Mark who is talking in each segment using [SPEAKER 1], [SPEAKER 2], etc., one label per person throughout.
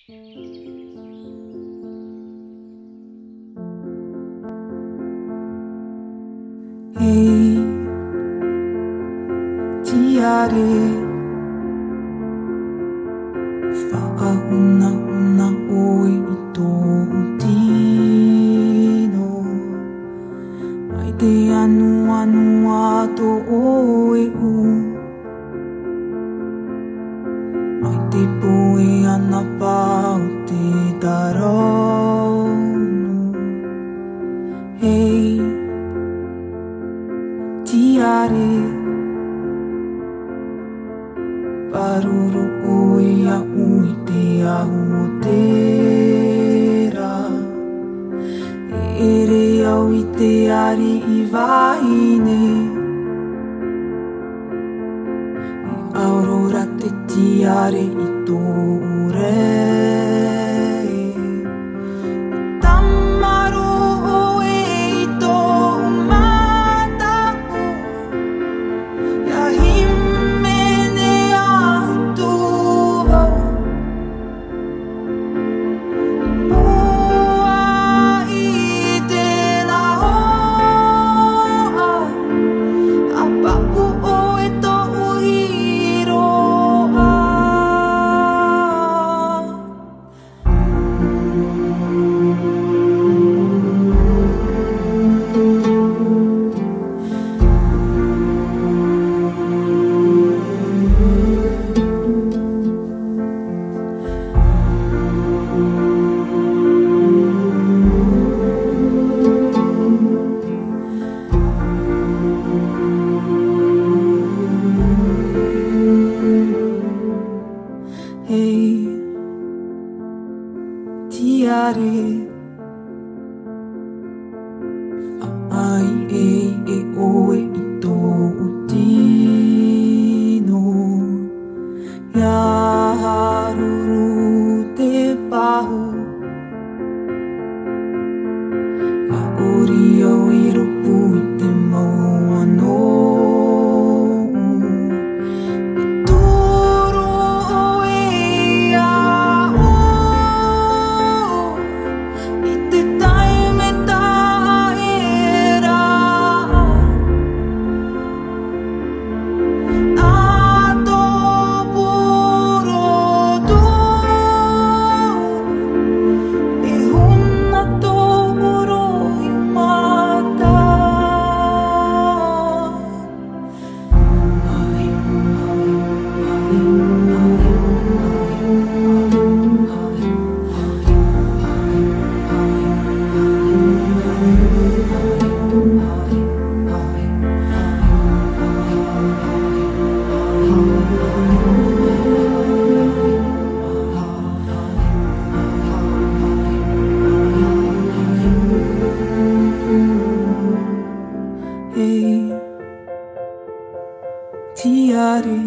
[SPEAKER 1] Hey, tiare whaauna oi I tō tino mai te anu ato oe u mai te poe ana pau te taronu. Hey, tiare paruru oi a ui te ahu o tera e ere au I te ari I wahine e aurora te tiare I tō rei tamaru oe I tō matau ia himene atu ua I tēnā hoa a papu oe tō hiroa. Hey, tiare whaai e oe I tō tino ia haruru te pahu ia ori au I rupu I te mauano Hey, tiare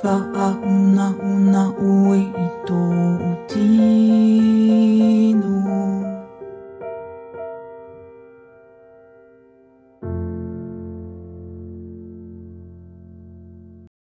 [SPEAKER 1] whaauna oi I tō